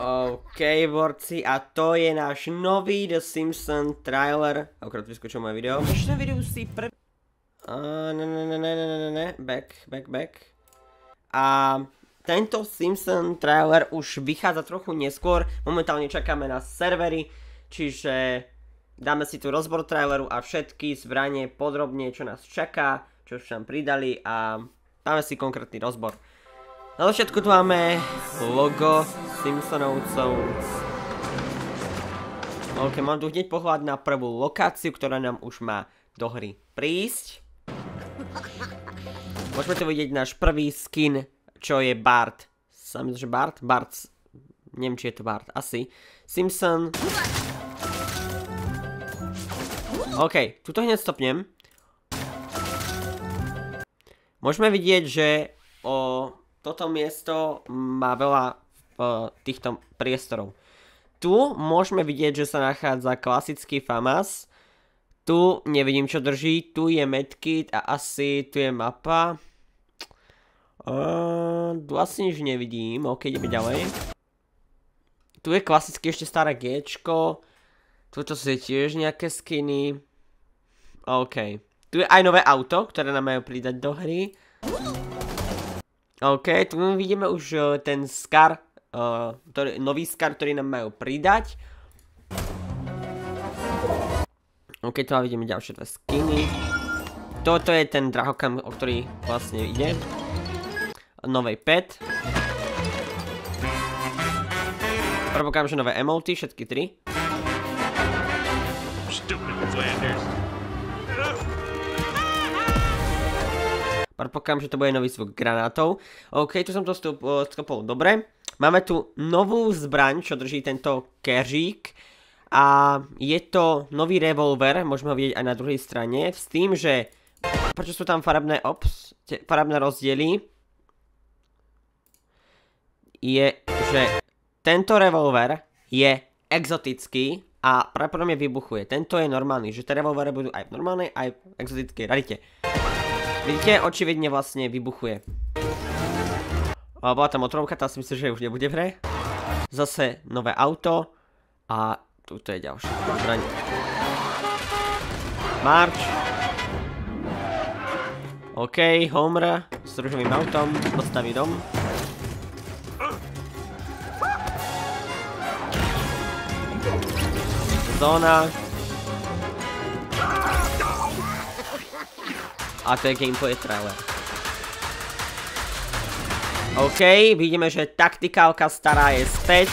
OK, borci, a to je náš nový The Simpsons trailer. Akorát vyskočil moje video. V dnešnom videu si back. A tento Simpsons trailer už vychádza trochu neskôr. Momentálne čakáme na servery, čiže dáme si tu rozbor traileru a všetky zbranie podrobne, čo nás čaká, čo už nám pridali a dáme si konkrétny rozbor. Na začiatku tu máme logo Simpsonovcov. OK, mám tu hneď pohľad na prvú lokáciu, ktorá nám už má do hry prísť. Môžeme tu vidieť náš prvý skin, čo je Bart. Sám že Bart? Bart. Neviem, či je to Bart. Asi. Simpson. OK, tuto hneď stopnem. Môžeme vidieť, že toto miesto má veľa týchto priestorov. Tu môžeme vidieť, že sa nachádza klasický FAMAS. Tu nevidím, čo drží. Tu je medkit a asi tu je mapa. Tu asi nič nevidím. OK, ideme ďalej. Tu je klasicky ešte staré Gčko. Tuto sú tiež nejaké skiny. OK. Tu je aj nové auto, ktoré nám majú pridať do hry. OK, tu vidíme už ten Scar, nový Scar, ktorý nám majú pridať. OK, tu vidíme ďalšie dve skiny. Toto je ten drahokam, o ktorý vlastne ide. Novej pet. Predpokladám, že nové emoty, všetky tri. Predpokladám, že to bude nový zvuk granátov. OK, tu som to skopol dobre. Máme tu novú zbraň, čo drží tento keržík. A je to nový revolver, môžeme ho vidieť aj na druhej strane. S tým, že prečo sú tam farebné rozdiely, je, že tento revolver je exotický a pravdepodobne vybuchuje. Tento je normálny, že tie revolvery budú aj v normálnej, aj v exotickej rarite. Vidíte, očividne vlastne vybuchuje. Bola tam motorovka, tá si myslím, že už nebude v hre. Zase nové auto. A tuto je ďalšie zbraň. March. OK, Homer s ružovým autom postaví dom. Zóna. A to je gameplay trailer. OK, vidíme, že taktikálka stará je späť.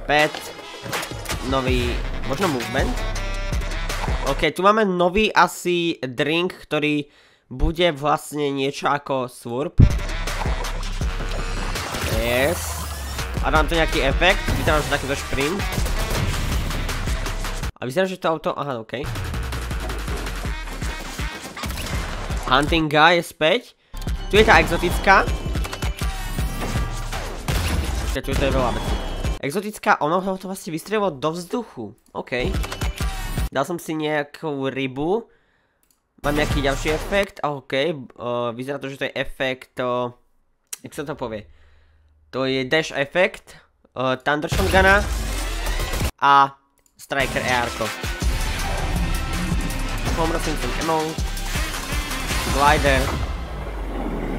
Pet. Nový, možno movement. OK, tu máme nový asi drink, ktorý bude vlastne niečo ako slurp. Yes. A dám to nejaký efekt, vyzerá, že takýto šprint. A vyzerá, že to auto... Aha, OK. Hunting guy je späť. Tu je tá exotická. Tu je veľa vecí. Exotická, ono to vlastne vystrelilo do vzduchu. OK. Dal som si nejakú rybu. Mám nejaký ďalší efekt. OK. Vyzerá to, že to je efekt... Jak sa to povie? To je dash efekt. Thunder shotguna. A... Striker ER-ko. Homer Simpson emote. Glider.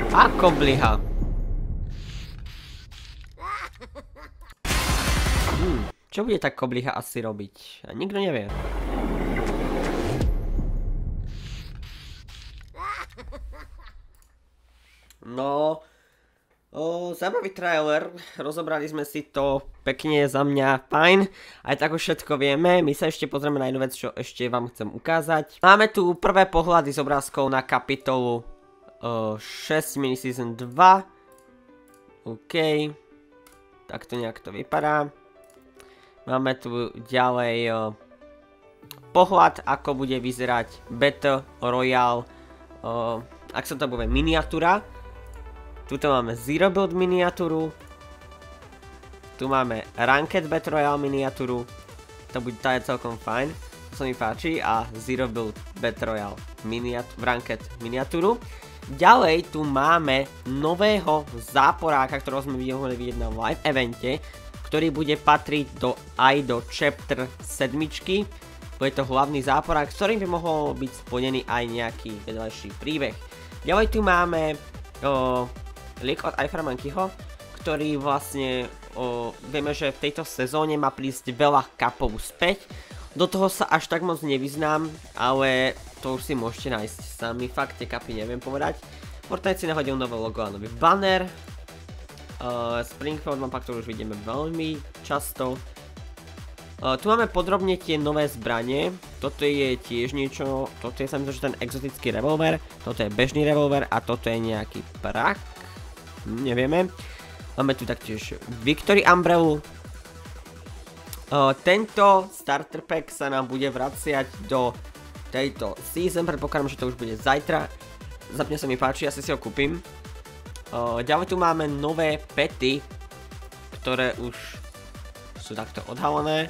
A kobliha. Čo bude tá kobliha asi robiť? Nikto nevie. No... Zábavý trailer, rozobrali sme si to pekne, za mňa fajn, aj tak už všetko vieme, my sa ešte pozrieme na jednu vec, čo ešte vám chcem ukázať. Máme tu prvé pohľady z obrázkov na kapitolu 6 miniseason 2. OK, takto nejak to vypadá. Máme tu ďalej pohľad, ako bude vyzerať Battle Royale, ak sa to povie, miniatúra. Tuto máme Zero Build miniatúru. Tu máme Ranked Battle Royale miniatúru. Tá je celkom fajn. To sa mi páči. A Zero Build Battle Royale Ranked miniatúru. Ďalej tu máme nového záporáka, ktorého sme mohli vidieť na live evente, ktorý bude patriť aj do chapter 7. Bude to hlavný záporák, s ktorým by mohol byť spojený aj nejaký vedľajší príbeh. Ďalej tu máme lík od iFramankyho, ktorý vlastne vieme, že v tejto sezóne má prísť veľa kapov späť. Do toho sa až tak moc nevyznám, ale to už si môžete nájsť sami, fakt tie kapy neviem povedať. Fortnite si nahodil nové logo a nový banner. Springfield mapa, ktorú už vidíme veľmi často. Tu máme podrobne tie nové zbranie. Toto je tiež niečo, toto je sa myslím, že ten exotický revolver, toto je bežný revolver a toto je nejaký prak. Nevieme. Máme tu taktiež Victory Umbrellu. Tento starter pack sa nám bude vraciať do tejto season, predpokladám, že to už bude zajtra. Za mňa sa mi páči, asi si ho kúpim. Ďalej tu máme nové pety, ktoré už sú takto odhalené.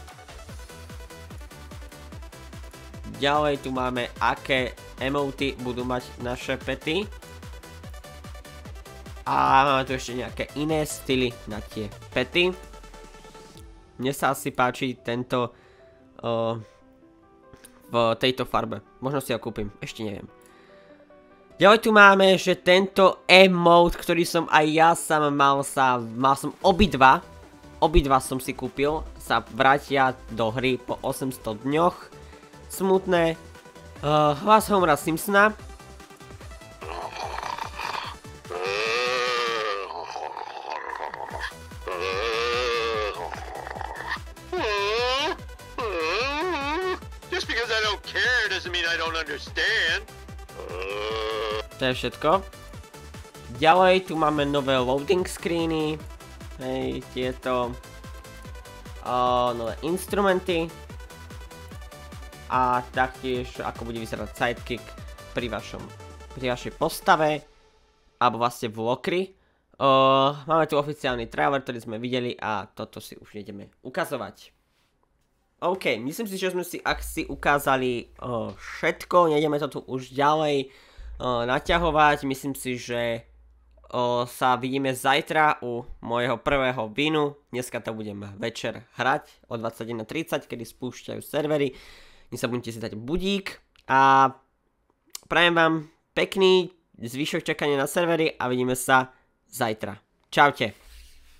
Ďalej tu máme, aké emoty budú mať naše pety. A máme tu ešte nejaké iné styly na tie pety. Mne sa asi páči tento v tejto farbe. Možno si ho kúpim, ešte neviem. Ďalej tu máme, že tento emote, ktorý som aj ja sám mal som obidva som si kúpil, sa vrátia do hry po 800 dňoch. Smutné. Hlas Homera Simpsona. To je všetko. Ďalej tu máme nové loading screeny. Hej, tieto nové instrumenty. A taktiež ako bude vyzerať sidekick pri vašej postave. Alebo vlastne v lokri. Máme tu oficiálny trailer, ktorý sme videli a toto si už ideme ukazovať. OK, myslím si, že sme si asi ukázali všetko, nejdeme to tu už ďalej naťahovať. Myslím si, že sa vidíme zajtra u môjho prvého vinu. Dneska to budem večer hrať o 21:30, kedy spúšťajú servery. Nezabudnite si dať budík a prajem vám pekný zvyšok čakania na servery a vidíme sa zajtra. Čaute.